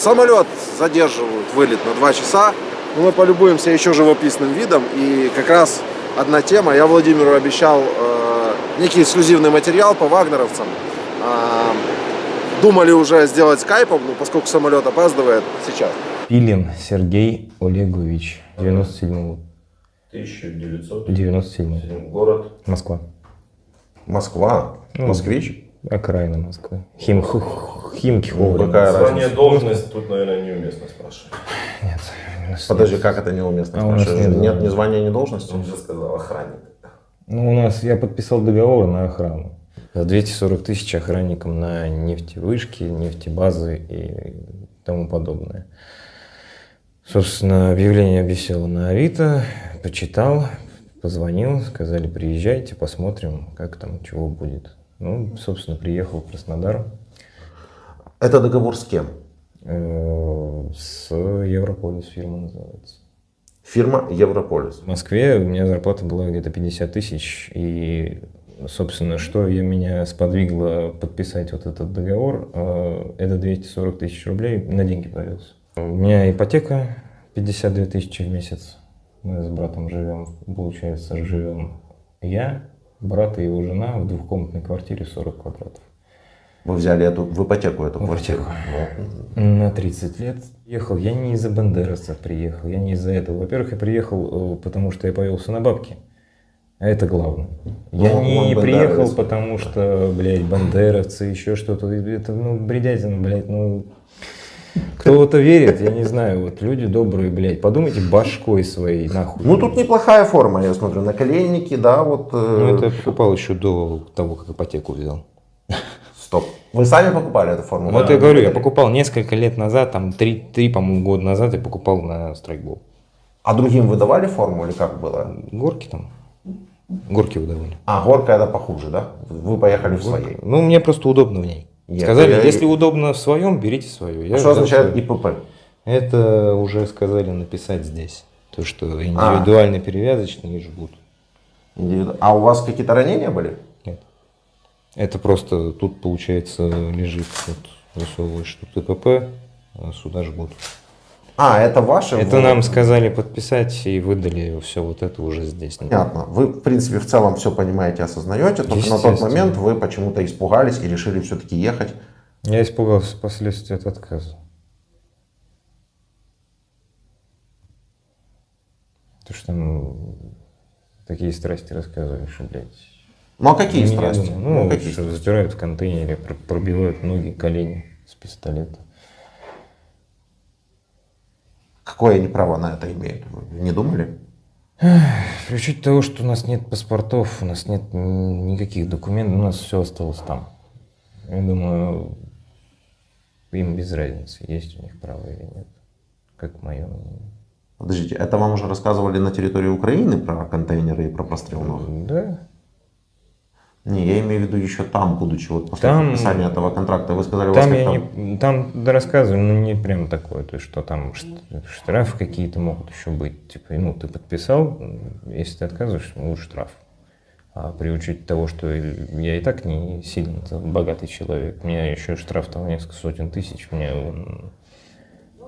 Самолет задерживают, вылет на 2 часа. Но мы полюбуемся еще живописным видом. И как раз одна тема. Я Владимиру обещал некий эксклюзивный материал по вагнеровцам. Думали уже сделать скайпом, но поскольку самолет опаздывает, сейчас. Пилин Сергей Олегович, 97-го. 1997 город. Москва. Москва? Ну, Москвич? Окраина Москвы. Химки. Какая Название, разница? должность, тут, наверное, неуместно спрашивать. Нет. Подожди, как это неуместно? А у нас спрашиваешь? нет. Нет ни звания, ни должности? Он же сказал охранник. Ну, у нас, я подписал договор на охрану. За 240 тысяч охранникам на нефтевышки, нефтебазы и тому подобное. Собственно, объявление висело на Авито, почитал, позвонил, сказали, приезжайте, посмотрим, как там, чего будет. Ну, собственно, приехал в Краснодар. Это договор с кем? С Европолис фирма называется. Фирма Европолис. В Москве у меня зарплата была где-то 50 тысяч, и, собственно, что меня сподвигло подписать вот этот договор, это 240 тысяч рублей на деньги повез. У меня ипотека 52 тысячи в месяц. Мы с братом живем, получается, живем я, брат и его жена в двухкомнатной квартире 40 квадратов. Вы взяли в ипотеку эту квартиру? На 30 лет ехал. Я не из-за бандеровцев приехал, я не из-за этого. Во-первых, я приехал, потому что я повелся на бабки. А это главное. Я не приехал, потому что, блядь, бандеровцы, еще что-то. Это, бредятина, блядь, Кто в это верит, я не знаю. Вот люди добрые, блядь, подумайте башкой своей, нахуй. Ну, тут неплохая форма, я смотрю, наколенники, да, вот. Ну, это я покупал еще до того, как ипотеку взял. Стоп. Вы сами покупали эту форму? Вот я говорю, я покупал несколько лет назад, там 3, по-моему, года назад я покупал на страйкбол. А другим вы давали форму или как было? Горки там. Горки выдавали. А, горка это похуже, да? Вы поехали в своей. Ну, мне просто удобно в ней. Сказали, если удобно в своем, берите свою. Что означает ИПП? Это уже сказали написать здесь. То, что индивидуально перевязочные жгут. А у вас какие-то ранения были? Нет. Это просто тут, получается, лежит, вот, высовываешь, что ИПП, а сюда жгут. А, это ваше? Это нам сказали подписать и выдали все вот это уже здесь. Понятно. Вы, в принципе, в целом все понимаете, осознаете, только на тот момент вы почему-то испугались и решили все-таки ехать. Я испугался последствий от отказа. Потому что там такие страсти рассказываешь, блядь. Ну а какие страсти? Ну, что запирают в контейнере, пробивают ноги, колени с пистолета. Какое они право на это имеют? Вы не думали? При учете того, что у нас нет паспортов, у нас нет никаких документов, у нас все осталось там. Я думаю, им без разницы, есть у них право или нет. Как мое мнение. Подождите, это вам уже рассказывали на территории Украины про контейнеры и про прострел ног? Да. Не, я имею в виду еще там, будучи вот после подписания этого контракта, вы сказали, у вас там рассказывали, но не прям такое, то есть, что там штрафы какие-то могут еще быть, типа, ты подписал, если ты отказываешь, лучше штраф. А при учете того, что я и так не сильно богатый человек, у меня еще штраф там несколько сотен тысяч, мне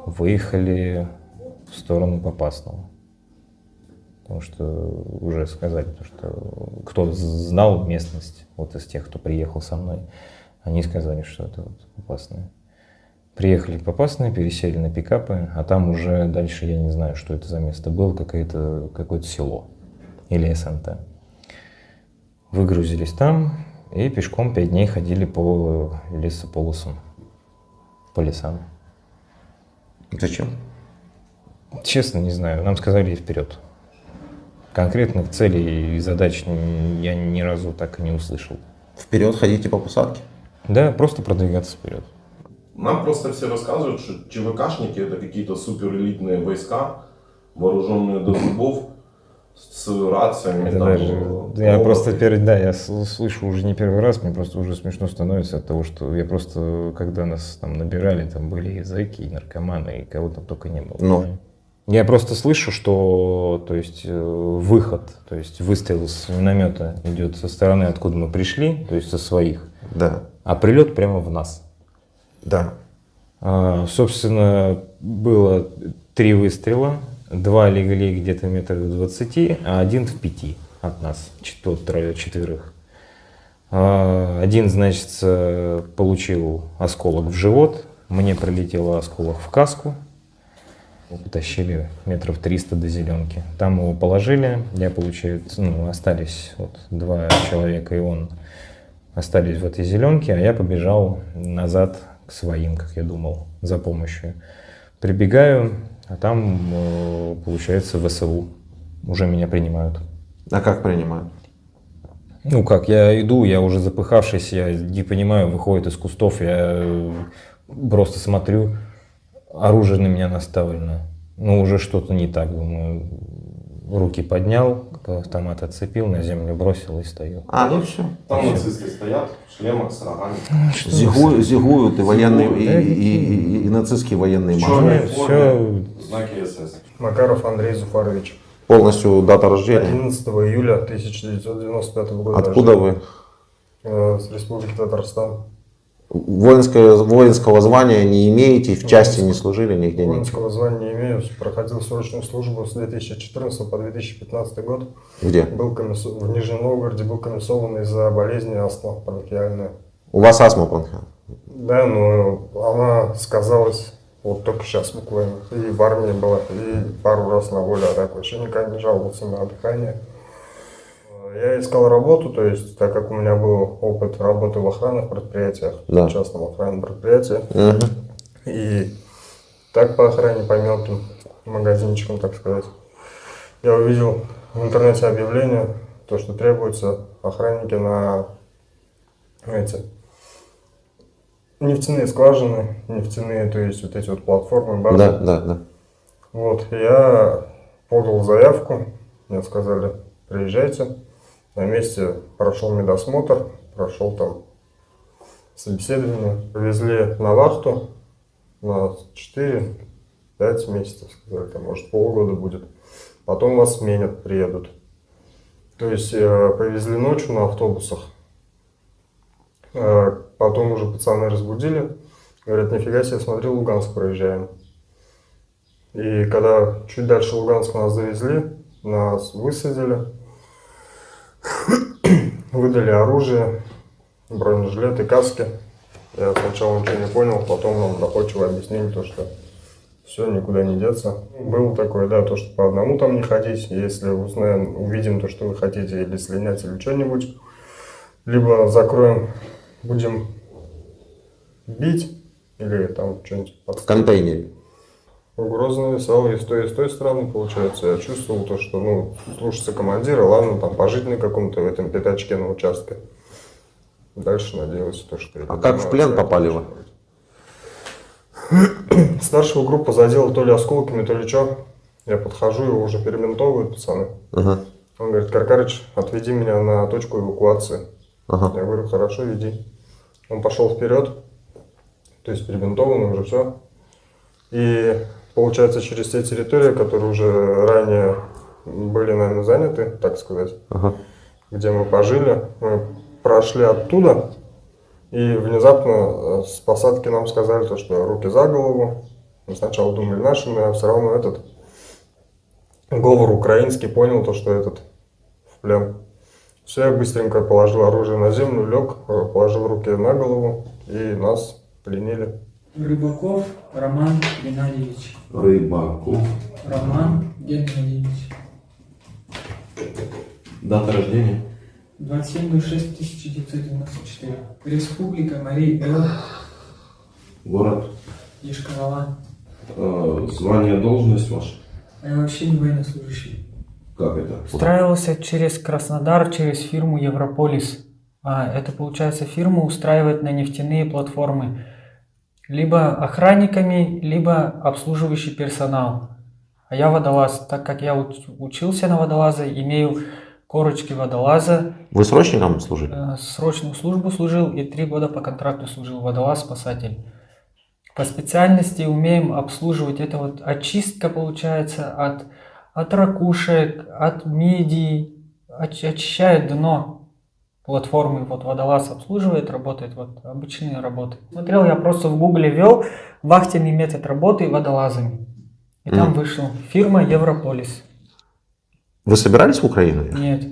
выехали в сторону Попасного. Потому что уже сказали, что кто знал местность, вот из тех, кто приехал со мной, они сказали, что это вот Попасное. Приехали в Попасное, пересели на пикапы, а там уже дальше я не знаю, что это за место было, какое-то село или СНТ. Выгрузились там и пешком 5 дней ходили по лесополосам, по лесам. Зачем? Честно, не знаю, нам сказали вперед. Конкретных целей и задач я ни разу так и не услышал. Вперед ходите по посадке? Да, просто продвигаться вперед. Нам просто все рассказывают, что ЧВКшники это какие-то суперэлитные войска, вооруженные до зубов, с рациями. Это даже, я просто я слышу уже не первый раз, мне просто уже смешно становится от того, что я просто, когда нас там набирали, там были и зэки, и наркоманы, и кого там только не было. Ну. Я просто слышу, что, то есть, выход, то есть выстрел с миномета идет со стороны, откуда мы пришли, то есть со своих, Да. а прилет прямо в нас. Да. Собственно, было 3 выстрела, 2 легли где-то метрах в 20, а 1 в 5 от нас, четверых. Один, значит, получил осколок в живот, мне прилетел осколок в каску, утащили метров 300 до зеленки. Там его положили, я, получается, остались вот 2 человека и он остались в этой зеленке, а я побежал назад к своим, как я думал, за помощью. Прибегаю, а там, получается, ВСУ. Уже меня принимают. А как принимают? Ну как, я иду, я уже запыхавшись, я не понимаю, выходит из кустов, я просто смотрю, оружие на меня наставлено. Ну уже что-то не так, думаю. Руки поднял, автомат отцепил, на землю бросил и стою. Ну все. Там нацисты стоят в шлемах с рогами. Зигуют и военные, и нацистские военные Черные машины. форме, знаки СС. Макаров Андрей Зуфарович. Полностью дата рождения. 11 июля 1995 года. Откуда вы? С Республики Татарстан. Воинского звания не имеете, в части не служили нигде? Нет. Воинского звания не имею. Проходил срочную службу с 2014 по 2015 год. Где? Был в Нижнем Новгороде, был комиссован из-за болезни астма бронхиальная. У вас астма бронхиальная? Да, но она сказалась вот только сейчас буквально. И в армии была, и пару раз на воле, а так вообще никогда не жаловался на дыхание. Я искал работу, то есть, так как у меня был опыт работы в охранных предприятиях, Да. в частном охранном предприятии, Угу. и так по охране, по мелким магазинчикам, так сказать, я увидел в интернете объявление, то, что требуются охранники на эти нефтяные скважины, нефтяные, то есть вот эти вот платформы, базы. Да. Вот, я подал заявку, мне сказали, приезжайте. На месте прошел медосмотр, прошел там собеседование. Повезли на вахту на 4-5 месяцев, сказали, там, может, полгода будет. Потом вас сменят, приедут. То есть повезли ночью на автобусах. Потом уже пацаны разбудили. Говорят, нифига себе, смотри, Луганск проезжаем. И когда чуть дальше Луганска нас завезли, нас высадили. Выдали оружие, бронежилеты, каски. Я сначала ничего не понял, потом нам доходчиво объяснили то, что все, никуда не деться. Было такое, да, то, что по одному там не ходить, если узнаем, увидим то, что вы хотите, или слинять, или что-нибудь, либо закроем, будем бить, или там что-нибудь В подставить. контейнере. Угроза нависала и с той стороны, получается. Я чувствовал то, что, слушаться командира, ладно, там, пожить на каком-то в этом пятачке на участке. Дальше надеялся, то, что... А как в плен попали вы? Старшего группу задела то ли осколками, то ли что. Я подхожу, его уже перебинтовывают пацаны. Ага. Он говорит, Каркарыч, отведи меня на точку эвакуации. Ага. Я говорю, хорошо, веди. Он пошел вперед, то есть перебинтованный уже все. И получается, через те территории, которые уже ранее были нами заняты, так сказать, Ага. где мы пожили, мы прошли оттуда, и внезапно с посадки нам сказали, то, что руки за голову. Мы сначала думали нашими, а все равно этот говор украинский понял, то, что этот в плен. Все, я быстренько положил оружие на землю, лег, положил руки на голову, и нас пленили. Рыбаков Роман Геннадьевич. Рыбаков. Роман Геннадьевич. Дата рождения. 27.06.1994. Республика Марий Эл. Город. Ешкарала. Звание, должность ваша. А я вообще не военнослужащий. Как это? Устраивался через Краснодар, через фирму Европолис. Это, получается, фирма устраивает на нефтяные платформы либо охранниками, либо обслуживающий персонал. А я водолаз. Так как я учился на водолаза, имею корочки водолаза. Вы срочником служили? Срочную службу служил и 3 года по контракту служил водолаз-спасатель. По специальности умеем обслуживать, это вот очистка получается от ракушек, от мидий, очищает дно. платформы вот водолаз обслуживает, работает, вот обычные работы. Смотрел, я просто в гугле ввел вахтенный метод работы водолазами. И там вышел фирма Европолис. Вы собирались в Украину? Нет,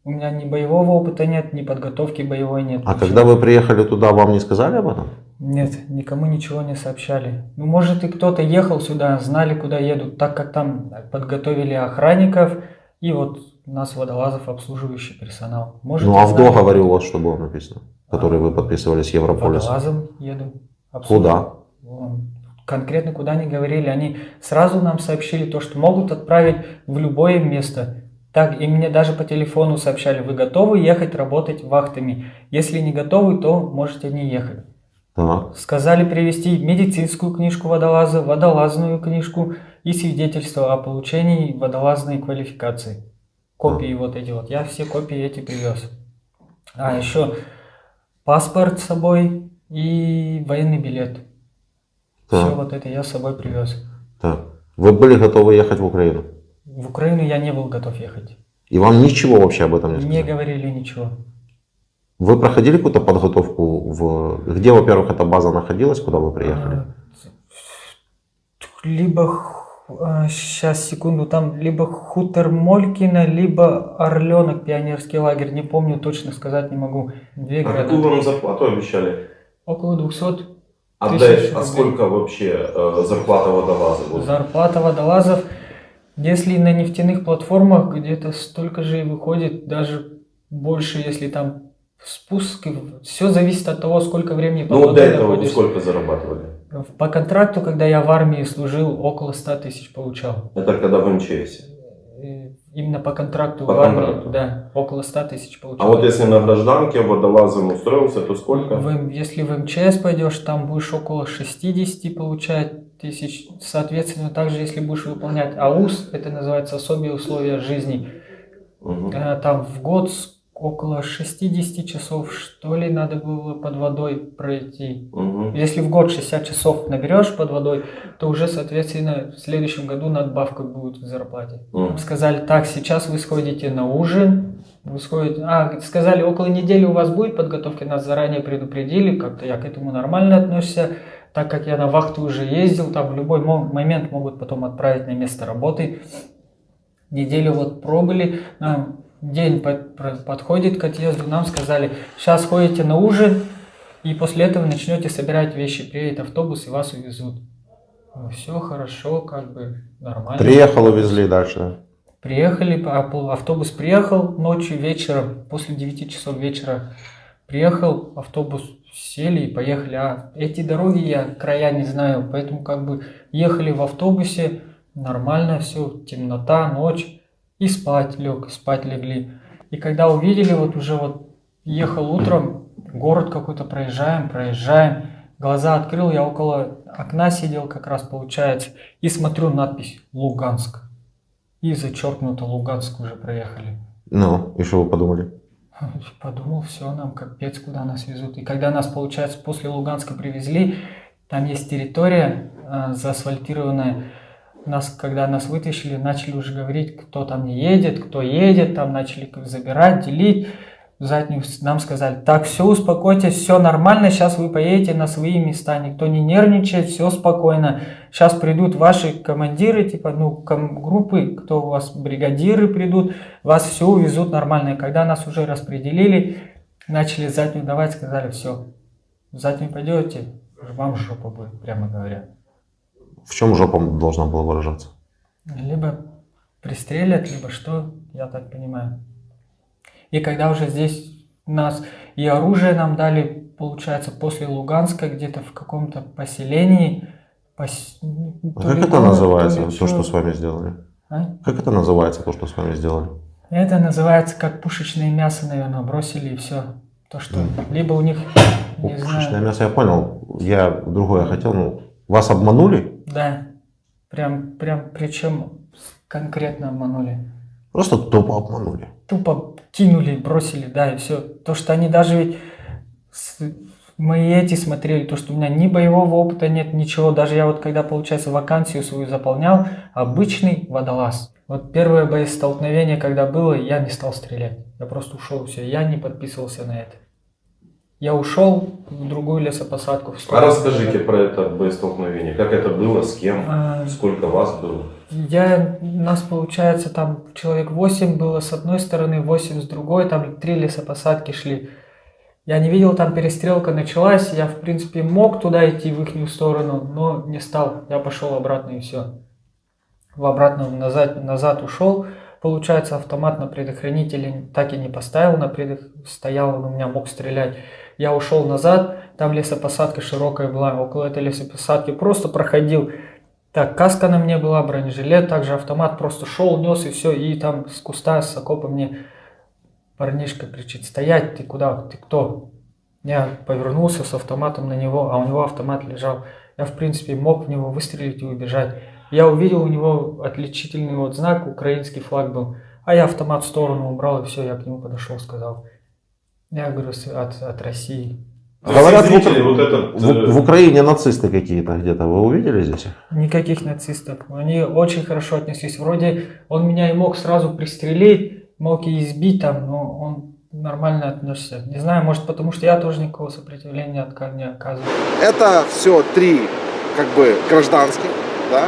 у меня ни боевого опыта нет, ни подготовки боевой нет. А ничего. когда вы приехали туда, вам не сказали об этом? Нет, никому ничего не сообщали. Ну, может, и кто-то ехал сюда, знали, куда едут, так как там подготовили охранников и вот нас, водолазов, обслуживающий персонал. Может, Ну, а и в знали. договоре у вас что было написано? Который вы подписывали с Европолисом? Водолазом еду. Куда? Конкретно куда не говорили. Они сразу нам сообщили то, что могут отправить в любое место. Так, и мне даже по телефону сообщали, вы готовы ехать работать вахтами. Если не готовы, то можете не ехать. Так. Сказали привезти медицинскую книжку водолаза, водолазную книжку и свидетельство о получении водолазной квалификации. Копии вот эти вот. Я все копии эти привез. А еще паспорт с собой и военный билет. Так. Все вот это я с собой привез. Так. Вы были готовы ехать в Украину? В Украину я не был готов ехать. И вам ничего вообще об этом не сказали? Не говорили ничего. Вы проходили какую-то подготовку Где, во-первых, эта база находилась, куда вы приехали? Либо, сейчас, секунду, там либо Хутор Молькино, либо Орленок, пионерский лагерь. Не помню, точно сказать не могу. Две А города. какую вам зарплату обещали? Около 200 А, тысяч а рублей. сколько вообще зарплата водолаза будет? Зарплата водолазов, если на нефтяных платформах, где-то столько же и выходит, даже больше, если там спуск. Все зависит от того, сколько времени под Ну вот до водой этого вы находишься. сколько зарабатывали? По контракту, когда я в армии служил, около 100 тысяч получал. Это когда в МЧС. Именно по контракту По в армии, контракту. да, около 100 тысяч А получал. вот если на гражданке водолазом устроился, то сколько? Если в МЧС пойдешь, там будешь около 60 получать тысяч. Соответственно, также если будешь выполнять АУС, это называется особые условия жизни, Мгм. там в год около 60 часов, что ли, надо было под водой пройти. Мгм. Если в год 60 часов наберешь под водой, то уже, соответственно, в следующем году надбавка будет в зарплате. Мгм. Сказали, так, сейчас вы сходите на ужин, вы сходите... сказали, около недели у вас будет подготовка, нас заранее предупредили, как-то я к этому нормально относился, так как я на вахту уже ездил, там в любой момент могут потом отправить на место работы. Неделю вот пробыли, нам день подходит к отъезду, нам сказали, сейчас ходите на ужин, и после этого начнете собирать вещи, приедет автобус и вас увезут. Ну, все хорошо, как бы нормально. Приехал, увезли дальше. Приехали, автобус приехал ночью, вечером, после 9 часов вечера приехал, автобус сели и поехали. А эти дороги я края не знаю, поэтому как бы ехали в автобусе, нормально все, темнота, ночь, и спать легли. И когда увидели, вот уже вот ехал утром, город какой-то проезжаем, глаза открыл, я около окна сидел как раз получается, и смотрю надпись «Луганск». И зачеркнуто «Луганск» уже проехали. Ну, и что вы подумали? Подумал, все, нам капец, куда нас везут. И когда нас, получается, после Луганска привезли, там есть территория заасфальтированная. Когда нас вытащили, начали уже говорить, кто там не едет, кто едет, там начали забирать, делить. Заднюю нам сказали, так, все, успокойтесь, все нормально, сейчас вы поедете на свои места, никто не нервничает, все спокойно. Сейчас придут ваши командиры, типа, группы, кто у вас, бригадиры придут, вас все увезут нормально. И когда нас уже распределили, начали заднюю давать, сказали, все, в заднюю пойдете, вам жопа будет, прямо говоря. В чем жопа должна была выражаться? Либо пристрелят, либо что, я так понимаю. И когда уже здесь нас и оружие нам дали, получается, после Луганска, где-то в каком-то поселении. Как это называется, то, что с вами сделали? А? Как это называется, то, что с вами сделали? Это называется как пушечное мясо, наверное, бросили и все. То, что либо у них, не Пушечное знаю. мясо, я понял. Я другое хотел. Вас обманули? Да, прям причем конкретно обманули. Просто тупо обманули. Тупо кинули, бросили, да, и все. То, что они даже ведь... Мы эти смотрели, то, что у меня ни боевого опыта нет, ничего. Даже я вот когда, получается, вакансию свою заполнял, обычный водолаз. Вот первое боестолкновение, когда было, я не стал стрелять. Я просто ушел, все, я не подписывался на это. Я ушел в другую лесопосадку. А расскажите про это боестолкновение. Как это было, с кем, сколько вас было? Нас, получается, там человек 8 было с одной стороны, 8 с другой, там 3 лесопосадки шли. Я не видел, там перестрелка началась, я, в принципе, мог туда идти, в их сторону, но не стал. Я пошел обратно и все. Назад ушел. Получается, автомат на предохранителе так и не поставил, стоял, он у меня мог стрелять. Я ушел назад, там лесопосадка широкая была, около этой лесопосадки просто проходил. Так, каска на мне была, бронежилет, также автомат просто шел, нес и все. И там с куста, с окопа мне парнишка кричит: стоять, ты куда, ты кто? Я повернулся с автоматом на него, а у него автомат лежал. Я, в принципе, мог в него выстрелить и убежать. Я увидел у него отличительный вот знак, украинский флаг был. А я автомат в сторону убрал, и все, я к нему подошел, сказал. Я говорю, от России. Говорят, Зрители, вот этот, в Украине нацисты какие-то где-то. Вы увидели здесь? Никаких нацистов. Они очень хорошо отнеслись. Вроде он меня и мог сразу пристрелить, мог и избить там, но он нормально относится. Не знаю, может потому что я тоже никакого сопротивления не оказываю. Это все 3 как бы гражданских, да.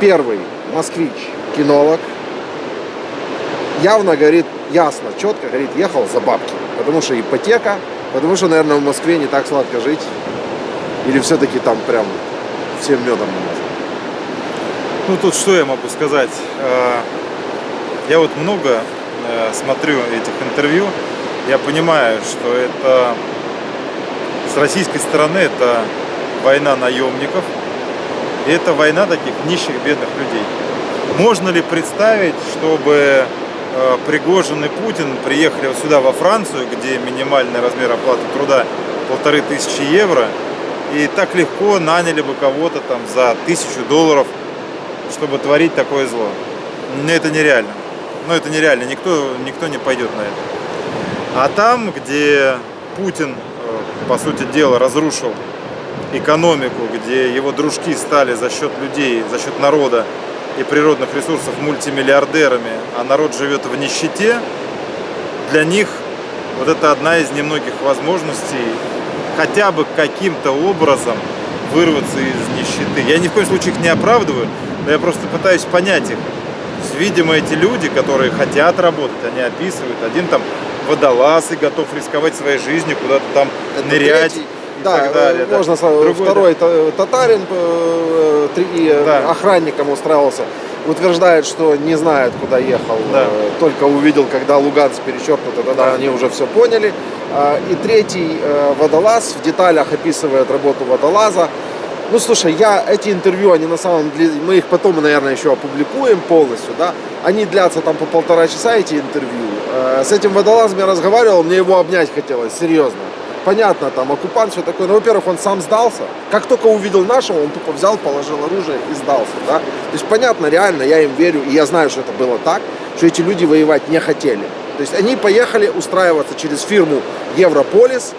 Первый москвич, кинолог, явно говорит, ясно, четко говорит, ехал за бабки, потому что ипотека, потому что, наверное, в Москве не так сладко жить, или все-таки там прям всем медом намазано. Ну тут что я могу сказать? Я вот много смотрю этих интервью, я понимаю, что это с российской стороны это война наемников, и это война таких нищих, бедных людей. Можно ли представить, чтобы Пригожин и Путин приехали вот сюда, во Францию, где минимальный размер оплаты труда 1500 евро, и так легко наняли бы кого-то там за $1000, чтобы творить такое зло? Но это нереально. Ну это нереально, никто не пойдет на это. А там, где Путин, по сути дела, разрушил экономику, где его дружки стали за счет людей, за счет народа и природных ресурсов мультимиллиардерами, а народ живет в нищете, для них вот это одна из немногих возможностей хотя бы каким-то образом вырваться из нищеты. Я ни в коем случае их не оправдываю, но я просто пытаюсь понять их. Видимо, эти люди, которые хотят работать, они описывают, один там водолаз и готов рисковать своей жизнью, куда-то там Это нырять. третий. И Да, так далее, можно Другой, второй татарин, охранником устраивался, утверждает, что не знает, куда ехал, только увидел, когда Луганск перечеркнут, тогда они уже все поняли. И третий водолаз в деталях описывает работу водолаза. Ну, слушай, эти интервью, они на самом деле, мы их потом, наверное, еще опубликуем полностью, да, они длятся там по 1,5 часа, эти интервью. С этим водолазом я разговаривал, мне его обнять хотелось, серьезно. Понятно, там, оккупант, все такое, но, во-первых, он сам сдался. Как только увидел нашего, он тупо взял, положил оружие и сдался, да. То есть, понятно, реально, я им верю, и я знаю, что это было так, что эти люди воевать не хотели. То есть, они поехали устраиваться через фирму Европолис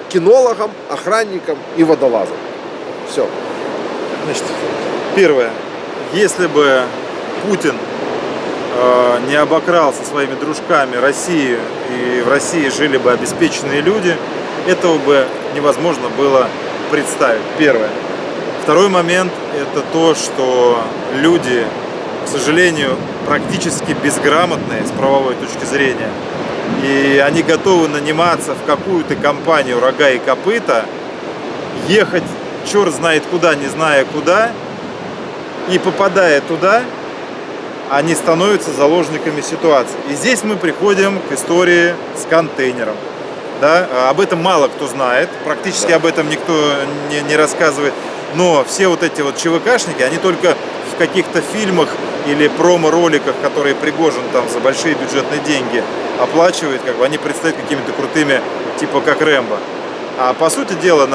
кинологам, охранникам и водолазам. Все. Значит, первое. Если бы Путин не обокрал со своими дружками Россию, и в России жили бы обеспеченные люди, этого бы невозможно было представить. Первое. Второй момент – это то, что люди, к сожалению, практически безграмотные с правовой точки зрения, и они готовы наниматься в какую-то компанию «Рога и копыта», ехать черт знает куда, не зная куда, и попадая туда, они становятся заложниками ситуации. И здесь мы приходим к истории с контейнером. Да? Об этом мало кто знает, практически об этом никто не рассказывает. Но все вот эти вот ЧВКшники, они только в каких-то фильмах или промо-роликах, которые Пригожин там за большие бюджетные деньги оплачивает, как бы они предстают какими-то крутыми, типа как Рэмбо. А по сути дела,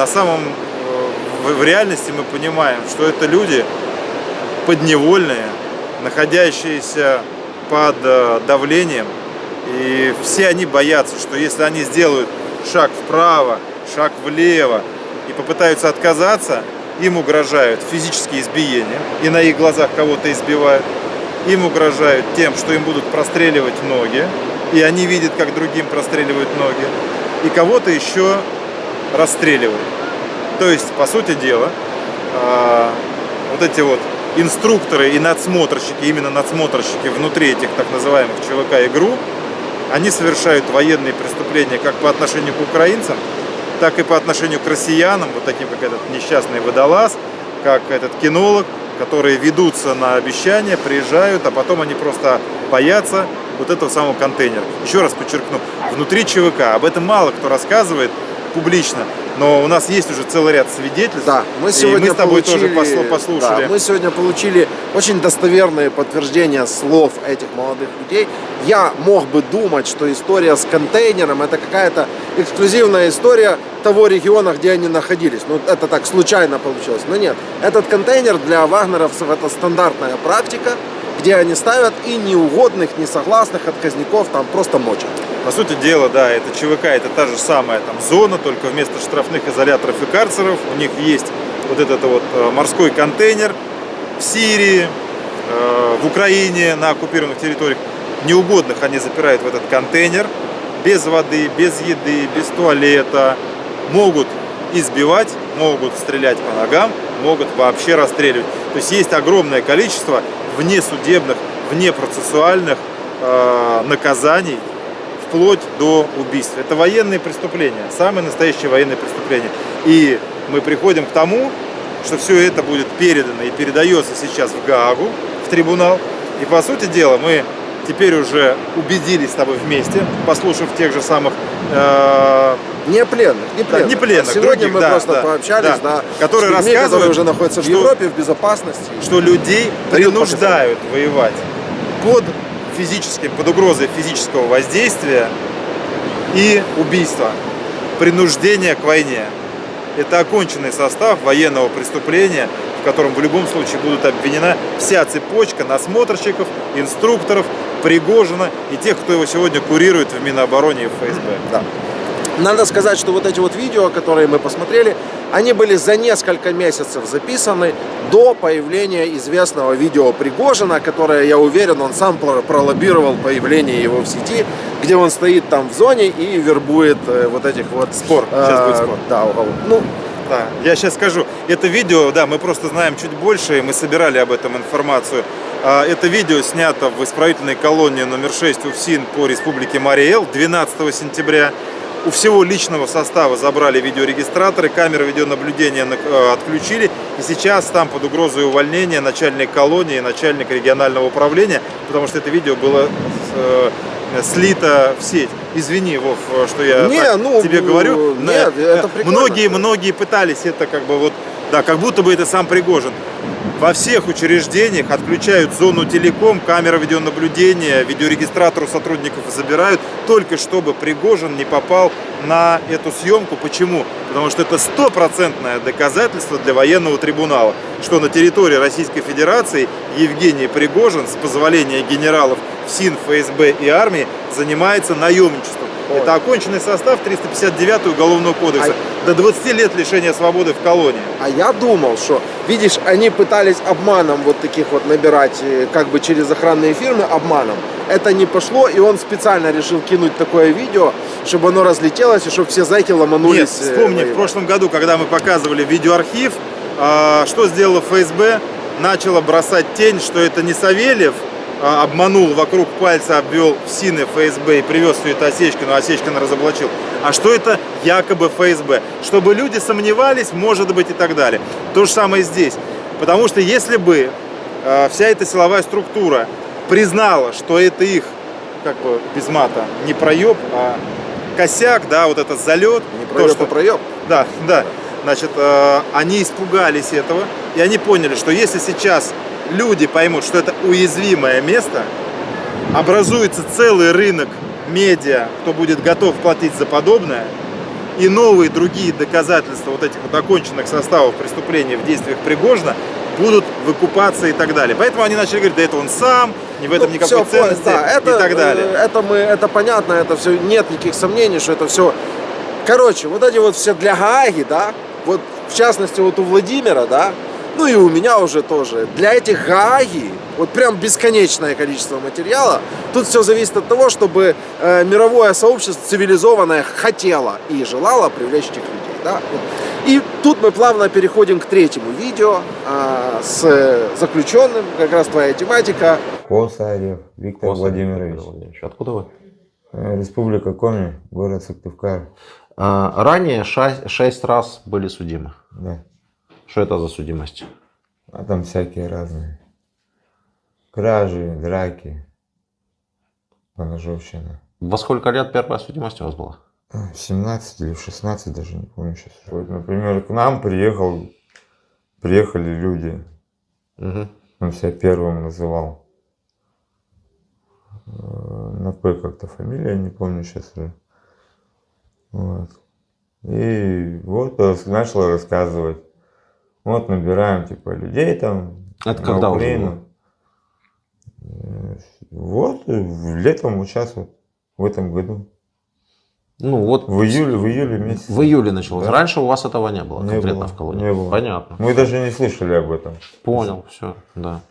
в реальности мы понимаем, что это люди подневольные, находящиеся под давлением, и все они боятся, что если они сделают шаг вправо, шаг влево и попытаются отказаться, им угрожают физические избиения, и на их глазах кого-то избивают, им угрожают тем, что им будут простреливать ноги, и они видят, как другим простреливают ноги, и кого-то еще расстреливают. То есть, по сути дела, вот эти вот инструкторы и надсмотрщики, именно надсмотрщики внутри этих так называемых ЧВК ИГРУ, они совершают военные преступления как по отношению к украинцам, так и по отношению к россиянам, вот таким, как этот несчастный водолаз, как этот кинолог, которые ведутся на обещания, приезжают, а потом они просто боятся вот этого самого контейнера. Еще раз подчеркну, внутри ЧВК об этом мало кто рассказывает публично, но у нас есть уже целый ряд свидетельств. Да, мы сегодня и мы с тобой получили, тоже послушали. Да, мы сегодня получили очень достоверные подтверждения слов этих молодых людей. Я мог бы думать, что история с контейнером это какая-то эксклюзивная история того региона, где они находились. Ну, это так случайно получилось. Но нет, этот контейнер для вагнеровцев это стандартная практика, где они ставят и неугодных, несогласных отказников там просто мочат. По сути дела, да, это ЧВК, это та же самая там зона, только вместо штрафных изоляторов и карцеров у них есть вот этот вот морской контейнер в Сирии, в Украине, на оккупированных территориях. Неугодных они запирают в этот контейнер без воды, без еды, без туалета. Могут избивать, могут стрелять по ногам, могут вообще расстреливать. То есть есть огромное количество внесудебных, внепроцессуальных наказаний, вплоть до убийства. Это военные преступления, самые настоящие военные преступления. И мы приходим к тому, что все это будет передано и передается сейчас в Гаагу, в трибунал. И по сути дела мы теперь уже убедились с тобой вместе, послушав тех же самых... Не пленных. Да, не пленных, сегодня других, мы просто пообщались, которые с людьми, рассказывают, которые уже находятся в Европе, в безопасности. Что людей принуждают воевать под угрозой физического воздействия и убийства, принуждения к войне. Это оконченный состав военного преступления, в котором в любом случае будут обвинена вся цепочка насмотрщиков, инструкторов, Пригожина и тех, кто его сегодня курирует в Минобороне и в ФСБ. Да. Надо сказать, что вот эти вот видео, которые мы посмотрели, они были за несколько месяцев записаны до появления известного видео Пригожина, которое, я уверен, он сам пролоббировал появление его в сети, где он стоит там в зоне и вербует вот этих вот... Спор. Сейчас будет спор. Да, ну, да, я сейчас скажу. Это видео, да, мы просто знаем чуть больше, и мы собирали об этом информацию. Это видео снято в исправительной колонии номер 6 УФСИН по республике Марий-Эл 12 сентября. У всего личного состава забрали видеорегистраторы, камеры видеонаблюдения отключили. И сейчас там под угрозой увольнения начальник колонии, начальник регионального управления, потому что это видео было слито в сеть. Извини, Вов, что я тебе говорю. Нет, это прикольно. Многие пытались это как бы вот, да, как будто бы это сам Пригожин. Во всех учреждениях отключают зону телеком, камеры видеонаблюдения, видеорегистратор у сотрудников забирают, только чтобы Пригожин не попал на эту съемку. Почему? Потому что это стопроцентное доказательство для военного трибунала, что на территории Российской Федерации Евгений Пригожин, с позволения генералов ФСИН, ФСБ и армии, занимается наемничеством. Ой. Это оконченный состав 359 Уголовного кодекса. До 20 лет лишения свободы в колонии. А я думал, что, видишь, они пытались обманом вот таких вот набирать, как бы через охранные фирмы, обманом. Это не пошло, и он специально решил кинуть такое видео, чтобы оно разлетелось, и чтобы все зэки ломанулись. Нет, вспомни, в прошлом году, когда мы показывали видеоархив, что сделала ФСБ? Начала бросать тень, что это не Савельев обманул, вокруг пальца обвел ФСИН и ФСБ и привез всю эту Осечкину, Осечкина разоблачил. А что это якобы ФСБ? Чтобы люди сомневались, может быть, и так далее. То же самое здесь. Потому что если бы вся эта силовая структура признала, что это их, как бы без мата, не проеб, а косяк, да, вот этот залет. Не проеб, а проеб. Да. Значит, они испугались этого, и они поняли, что если сейчас люди поймут, что это уязвимое место, образуется целый рынок медиа, кто будет готов платить за подобное, и новые другие доказательства вот этих вот оконченных составов преступления в действиях Пригожина будут выкупаться и так далее. Поэтому они начали говорить, да это он сам, не в этом никакой ценности, да, и так далее. Это понятно, это все, нет никаких сомнений, что это все... Короче, вот эти вот все для Гааги, да, вот в частности вот у Владимира, да, ну и у меня уже тоже. Для этих Гааги, вот прям бесконечное количество материала. Тут все зависит от того, чтобы мировое сообщество цивилизованное хотело и желало привлечь этих людей. Да? И тут мы плавно переходим к третьему видео с заключенным, как раз твоя тематика. Косарев Виктор Владимирович. Откуда вы? Республика Коми, город Сыктывкар. Ранее 6 раз были судимы. Да. Что это за судимость? А там всякие разные. Кражи, драки, поножовщина. Во сколько лет первая судимость у вас была? В 17 или в 16, даже не помню сейчас. Вот, например, к нам приехали люди. Угу. Он себя первым называл. На П как-то фамилия, не помню сейчас уже. Вот. И вот начал рассказывать. Вот набираем типа людей там. Это на когда Украину. Вот летом вот сейчас вот в этом году. Ну вот В июле месяце. в июле началось. Да. Раньше у вас этого не было, Не конкретно было, в колонии. не было. Понятно. Мы даже не слышали об этом. Понял, все, да.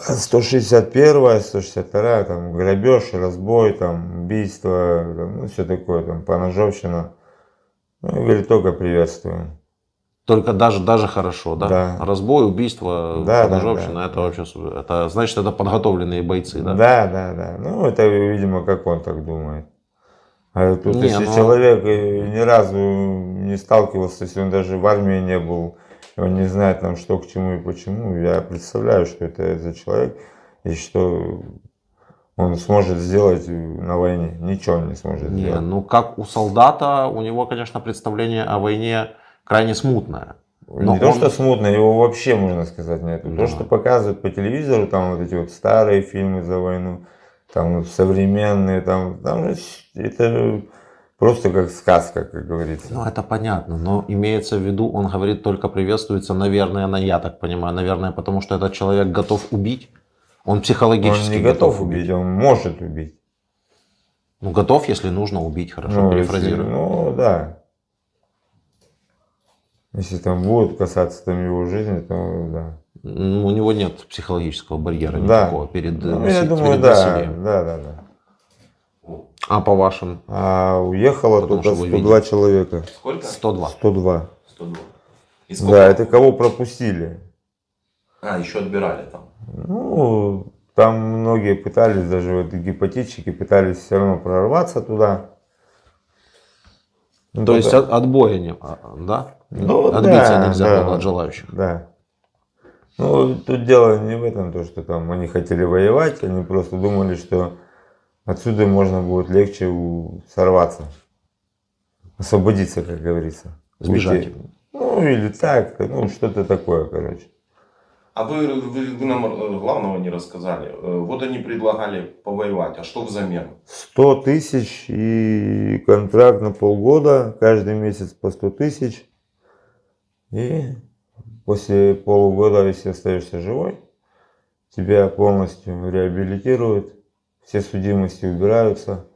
161, 162, там грабеж, разбой, там убийство, там, ну все такое, там поножовщина. Ну, говорит, только приветствуем. Только даже хорошо, да? Да. Разбой, убийство, Да, поножовщина, да, это вообще, это значит, это подготовленные бойцы, да? Да. Ну, это, видимо, как он так думает. А тут, Не, если ну- человек ни разу не сталкивался, если он даже в армии не был, и он не знает там что к чему и почему, я представляю, что это за человек, и что он сможет сделать на войне. Ничего он не сможет Не, сделать. ну как у солдата, у него, конечно, представление о войне крайне смутное. Но Не то, он- что смутно, его вообще, можно сказать, нет. Да. То, что показывают по телевизору, там вот эти вот старые фильмы за войну, там вот современные, там же это просто как сказка, как говорится. Ну, это понятно, но имеется в виду, он говорит, только приветствуется, наверное, я так понимаю, наверное, потому что этот человек готов убить. Он психологически Он не готов убить, он может убить. Ну, готов, если нужно убить, хорошо, Ну, перефразирую. ну, да. Если там будут касаться там его жизни, то да. Ну, у него нет психологического барьера Да. никакого перед, Ну, я думаю, перед да, насилием. да. А по вашим А уехало Потому только что вы 102 человека. Сколько? 102. 102. 102. И сколько? Да, это кого пропустили. А, еще отбирали там. Ну, там многие пытались, даже вот гепатитчики пытались все равно прорваться туда. Ну, То есть только- отбоя не, да? Ну, Отбиться да, нельзя да. было от желающих. Да. Ну, тут дело не в этом, то, что там они хотели воевать, они просто думали, что отсюда можно будет легче сорваться. Освободиться, как говорится. Сбежать. Уйти. Ну, или так, ну, что-то такое, короче. А вы нам главного не рассказали. Вот они предлагали повоевать. А что взамен? 100 тысяч и контракт на полгода, каждый месяц по 100 тысяч. И после полугода, если остаешься живой, тебя полностью реабилитируют, все судимости убираются,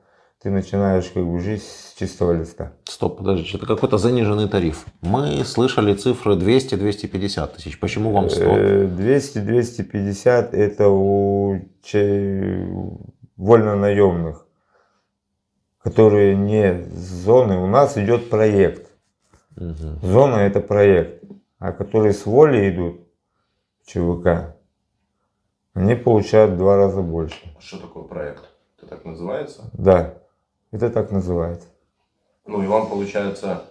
ты начинаешь как бы жизнь с чистого листа. Стоп, подождите, это какой-то заниженный тариф. Мы слышали цифры 200-250 тысяч. Почему вам 100? 200-250 это у вольнонаемных, которые не с зоны. У нас идет проект. Мгм. Зона это проект. А которые с воли идут в ЧВК, они получают в 2 раза больше. Что такое проект? Это так называется? Да, это так называется. Ну и вам получается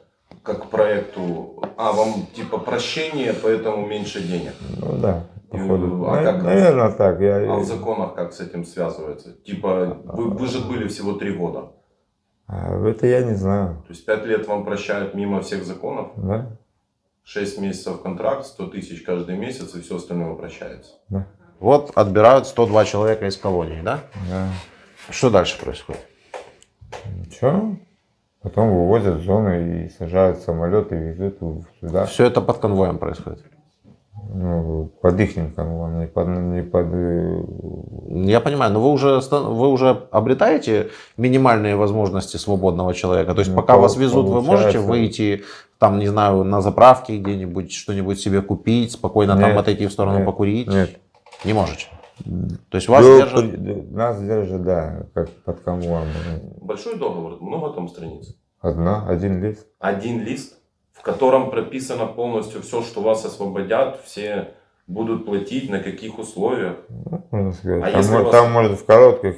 как к проекту, вам типа прощение, поэтому меньше денег. Ну да, походу. А как- Наверное, так. А в законах как с этим связывается? Типа вы же были всего 3 года. Это я не знаю. То есть 5 лет вам прощают мимо всех законов, Да? 6 месяцев контракт, 100 тысяч каждый месяц и все остальное прощается. Вот отбирают 102 человека из колонии, да? Да. Что дальше происходит? Ничего. Потом вывозят в зону и сажают в самолет и везут сюда. Все это под конвоем происходит. Ну, под их конвоем, не под Я понимаю, но вы уже обретаете минимальные возможности свободного человека. То есть Ну, пока вас везут, вы можете получается. выйти, там, не знаю, на заправке где-нибудь, что-нибудь себе купить, спокойно там Нет, отойти в сторону нет, покурить? Нет. Не можете? То есть вас держат... Нас держат, да, как под конвоем. Большой договор, много там страниц? Один лист. Один лист, в котором прописано полностью все, что вас освободят, все будут платить, на каких условиях. Можно сказать. А Там, если у вас- там может в коротких,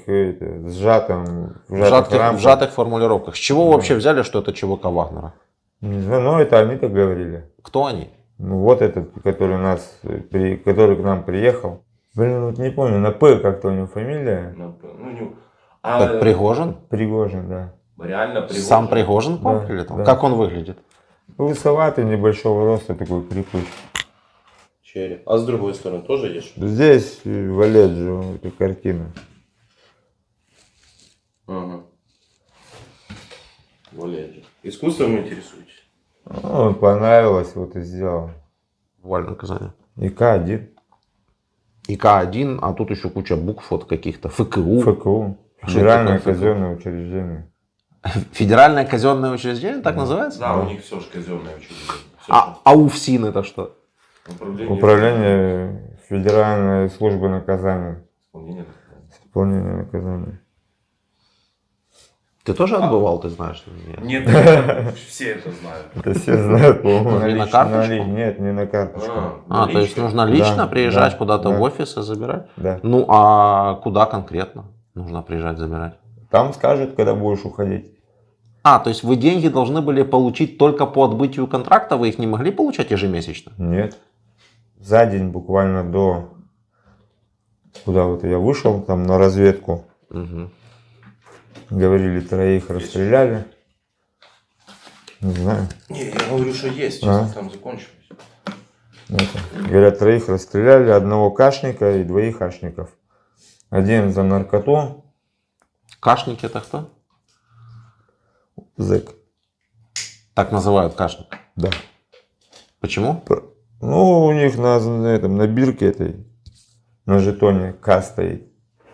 сжатом, В сжатых формулировках. С чего вы вообще взяли, что это ЧВК Вагнера? Не знаю, но это они так говорили. Кто они? Ну вот этот, который который к нам приехал. Блин, вот не помню, на П как-то у него фамилия. Так, Пригожин? Пригожин, да. Реально Пригожин. Сам Пригожин к вам Да, прилетал? да. Как он выглядит? Лысоватый, небольшого роста, такой крепыш. Череп. А с другой стороны тоже есть? Здесь Валеджио, эта картина. Ага. Валерий. Искусством интересуетесь? Ну, понравилось, вот и сделал. Буквально наказание. ИК-1, ИК-1, а тут еще куча букв вот каких-то. ФКУ. ФКУ, Федеральное казенное учреждение. Федеральное казенное учреждение, так называется? Да, у них все же казенное учреждение. Всё А УФСИН это что? же. Управление. Управление Федеральной службы наказания. Исполнение. Исполнение наказания. Ты тоже отбывал, ты знаешь? Нет. Нет, все это знают. Это все знают, по-моему. Не на карточку? Нет, не на карточку. То есть нужно лично Да, приезжать да, куда-то да. в офис и забирать? Да. Ну, а куда конкретно нужно приезжать забирать? Там скажут, когда будешь уходить. То есть вы деньги должны были получить только по отбытию контракта, вы их не могли получать ежемесячно? Нет. За день буквально до... Куда вот я вышел, там на разведку. Угу. Говорили, 3 расстреляли. Не знаю. Не, я говорю, что есть, А. сейчас там закончилось. Говорят, 3 расстреляли, 1 кашника и 2 хашников. 1 за наркоту, Кашники это кто? зэк. Так называют кашник. Да. Почему? Ну, у них на бирке этой, на жетоне К стоит.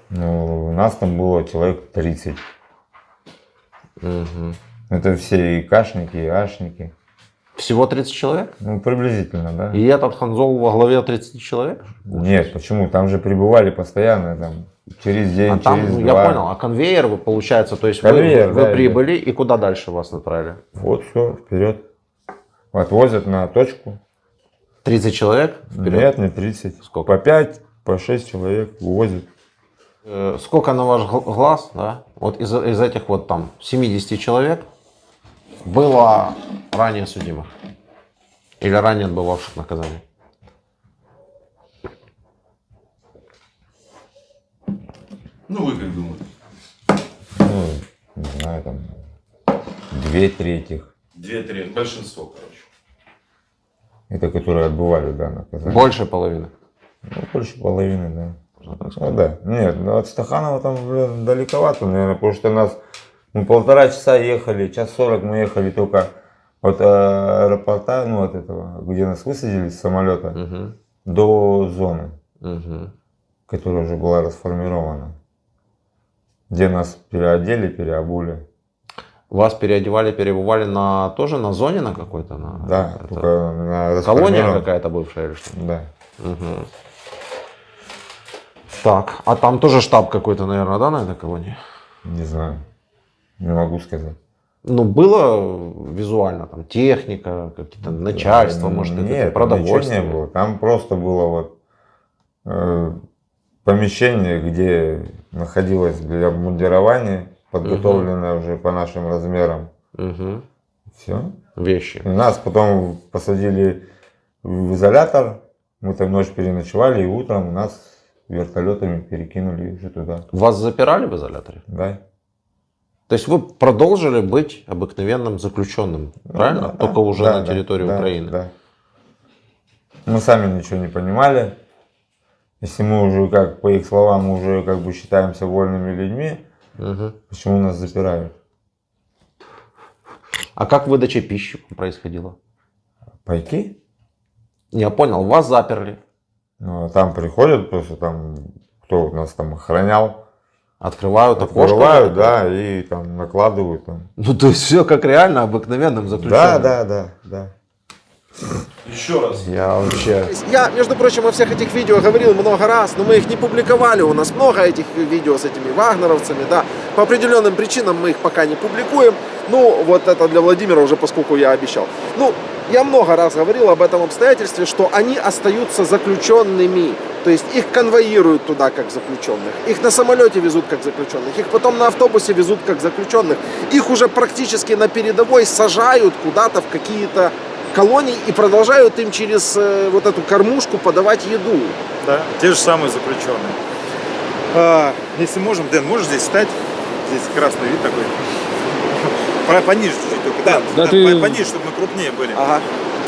Ну, у нас там было человек 30. Угу. Это все и кашники, и ашники. Всего 30 человек? Ну, приблизительно, да. И этот Ханзол во главе 30 человек? Нет, почему? Там же пребывали постоянно, там, через день, А там, через ну, 2. я понял, а конвейер вы, получается, то есть Конвейер, вы да, прибыли и куда дальше вас направили? Вот, все, вперед. Отвозят на точку. 30 человек? Вперед? Нет, не 30. Сколько? По 5, по 6 человек увозят. Сколько на ваш глаз, да, вот из этих вот там 70 человек было ранее судимых? Или ранее отбывавших наказание? Ну, вы как думаете? Ну, не знаю, там 2/3. 2/3, большинство, короче. Это которые отбывали, да, наказание. Больше половины? Ну, больше половины, да. Ну, да. Нет, ну от Стаханова там, блин, далековато, наверное, потому что нас, мы 1,5 часа ехали, 1:40 мы ехали только от аэропорта, ну, от этого, где нас высадили с самолета, Угу. до зоны, Угу. которая уже была расформирована. Где нас переодели, переобули. Вас переодевали, перебывали тоже на зоне на какой-то? Да, это только на колония какая-то бывшая или что? Да. Угу. Так, а там тоже штаб какой-то, наверное, да, на этой колонии? Не знаю. Не могу сказать. Ну, было визуально, там, техника, какие-то начальства, может, Нет, какие-то ничего продовольствие. не было. Там просто было вот помещение, где находилось для обмундирования, подготовленное уже по нашим размерам. Угу. Все. Вещи. И нас потом посадили в изолятор. Мы там ночь переночевали, и утром нас вертолетами перекинули уже туда. Вас запирали в изоляторе? Да. То есть вы продолжили быть обыкновенным заключенным, правильно? Да, Только уже да, на территории да, Украины. Да. Мы сами ничего не понимали. Если мы уже, как по их словам, уже как бы считаемся вольными людьми, Угу. почему нас запирают? А как выдача пищи происходила? Пайки? Я понял, вас заперли. Ну, а там приходят, просто там кто нас там охранял, Открывают окошко. открывают, да, и там накладывают. Там. Ну, то есть все как реально обыкновенным заключенным. Да. Еще раз. Я вообще... Я, между прочим, во всех этих видео говорил много раз, но мы их не публиковали. У нас много этих видео с этими вагнеровцами, да. По определенным причинам мы их пока не публикуем. Ну, вот это для Владимира уже, поскольку я обещал. Ну, я много раз говорил об этом обстоятельстве, что они остаются заключенными. То есть их конвоируют туда как заключенных. Их на самолете везут как заключенных. Их потом на автобусе везут как заключенных. Их уже практически на передовой сажают куда-то в какие-то колоний и продолжают им через вот эту кормушку подавать еду. Да, те же самые заключенные. Если можем, Дэн, можешь здесь встать? Здесь красный вид такой. Пониже чуть-чуть только. Да, пониже, чтобы мы крупнее были. Ага.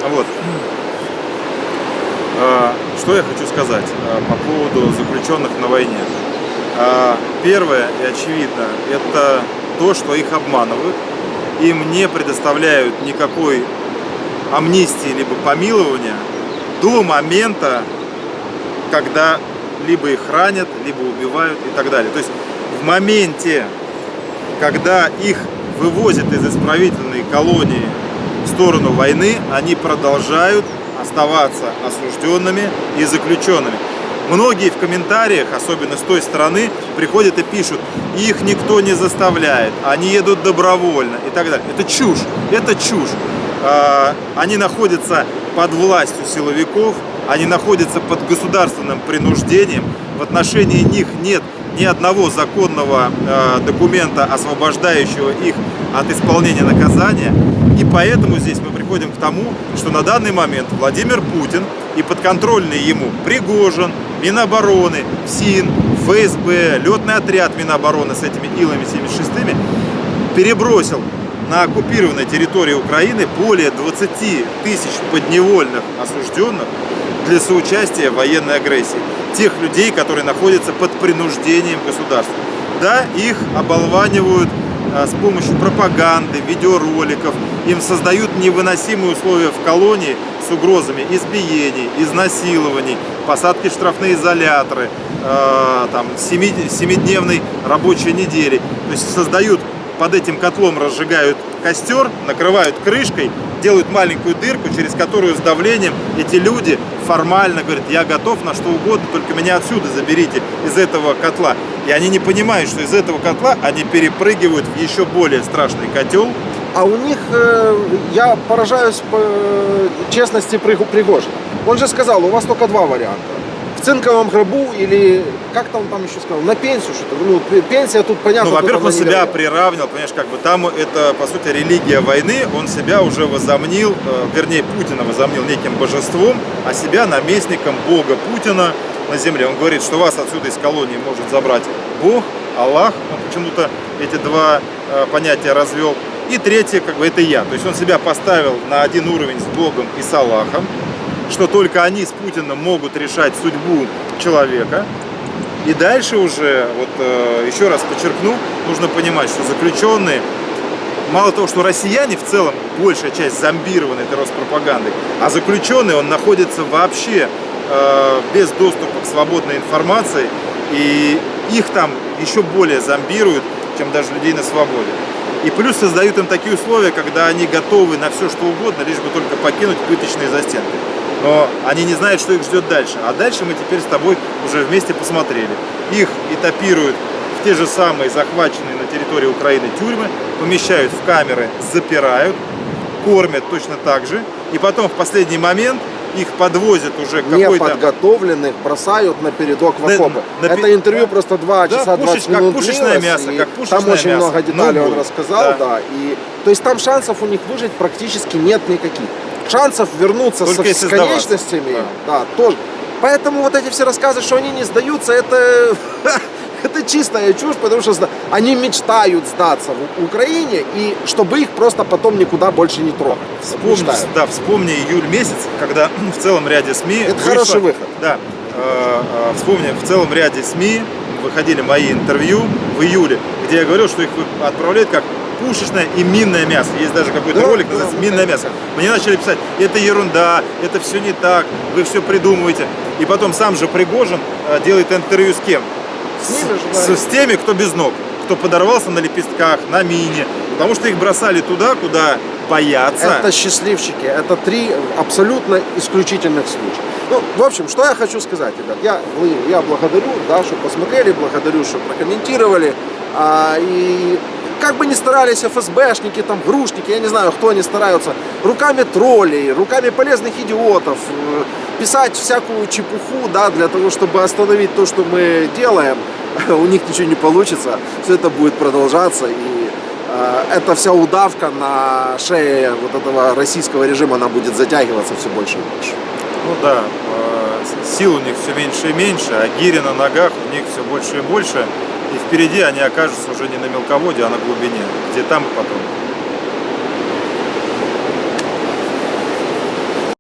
Вот. Что я хочу сказать по поводу заключенных на войне. Первое и очевидно, это то, что их обманывают. Им не предоставляют никакой амнистии либо помилования до момента, когда либо их ранят, либо убивают и так далее. То есть в моменте, когда их вывозят из исправительной колонии в сторону войны, они продолжают оставаться осужденными и заключенными. Многие в комментариях, особенно с той стороны, приходят и пишут: их никто не заставляет, они едут добровольно и так далее. Это чушь, это чушь. Они находятся под властью силовиков, они находятся под государственным принуждением, в отношении них нет ни одного законного документа, освобождающего их от исполнения наказания. И поэтому здесь мы приходим к тому, что на данный момент Владимир Путин и подконтрольный ему Пригожин, Минобороны, ФСИН, ФСБ, летный отряд Минобороны с этими Илами-76 перебросил на оккупированной территории Украины более 20 тысяч подневольных осужденных для соучастия в военной агрессии. Тех людей, которые находятся под принуждением государства. Да, их оболванивают с помощью пропаганды, видеороликов. Им создают невыносимые условия в колонии с угрозами избиений, изнасилований, посадки в штрафные изоляторы, 7-дневной рабочей недели. То есть создают, под этим котлом разжигают костер, накрывают крышкой, делают маленькую дырку, через которую с давлением эти люди формально говорят: я готов на что угодно, только меня отсюда заберите, из этого котла. И они не понимают, что из этого котла они перепрыгивают в еще более страшный котел. А у них, я поражаюсь по честности Пригожина. Он же сказал: у вас только два варианта. В цинковом гробу или, как-то он там еще сказал, на пенсию что-то. Ну, пенсия тут понятно. Ну, во-первых, он себя приравнивал, понимаешь, как бы там это, по сути, религия войны. Он себя уже возомнил, вернее, Путина возомнил неким божеством, а себя наместником бога Путина на земле. Он говорит, что вас отсюда из колонии может забрать Бог, Аллах. Он почему-то эти два понятия развел. И третье, как бы, это я. То есть он себя поставил на один уровень с Богом и с Аллахом, что только они с Путиным могут решать судьбу человека. И дальше уже, вот еще раз подчеркну, нужно понимать, что заключенные, мало того, что россияне в целом, большая часть зомбированы этой Роспропагандой, а заключенный, он находится вообще без доступа к свободной информации, и их там еще более зомбируют, чем даже людей на свободе. И плюс создают им такие условия, когда они готовы на все что угодно, лишь бы только покинуть пыточные застенки. Но они не знают, что их ждет дальше. А дальше мы теперь с тобой уже вместе посмотрели. Их этапируют в те же самые захваченные на территории Украины тюрьмы, помещают в камеры, запирают, кормят точно так же. И потом в последний момент их подвозят уже какой-то... Неподготовленных бросают на передок в окопы. Это интервью просто 2 часа 20 минут как пушечное мясо, как пушечное там очень мясо. много деталей он будет. рассказал, да. И, то есть там шансов у них выжить практически нет никаких. Шансов вернуться с конечностями, да, тоже. Поэтому вот эти все рассказы, что они не сдаются, это, это чистая чушь, потому что они мечтают сдаться в Украине, и чтобы их просто потом никуда больше не трогать. Вспомни июль месяц, когда в целом ряде СМИ... Это хороший выход. Да, вспомни, в целом ряде СМИ выходили мои интервью в июле, где я говорил, что их отправляют как пушечное и минное мясо. Есть даже какой-то Да, ролик, да, называется вот «Минное так. мясо». Мне начали писать, это ерунда, это все не так, вы все придумываете. И потом сам же Пригожин делает интервью с кем? С ними же, да. С теми, кто без ног, кто подорвался на лепестках, на мине. Потому что их бросали туда, куда боятся. Это счастливчики, это 3 абсолютно исключительных случая. Ну, в общем, что я хочу сказать, ребят. Я благодарю, да, что посмотрели, благодарю, что прокомментировали. И как бы ни старались ФСБшники, там, грушники, я не знаю, кто они стараются, руками троллей, руками полезных идиотов, писать всякую чепуху, да, для того, чтобы остановить то, что мы делаем, у них ничего не получится, все это будет продолжаться, и эта вся удавка на шее вот этого российского режима, она будет затягиваться все больше и больше. Ну да, сил у них все меньше и меньше, а гири на ногах у них все больше и больше. И впереди они окажутся уже не на мелководье, а на глубине, где там и потом.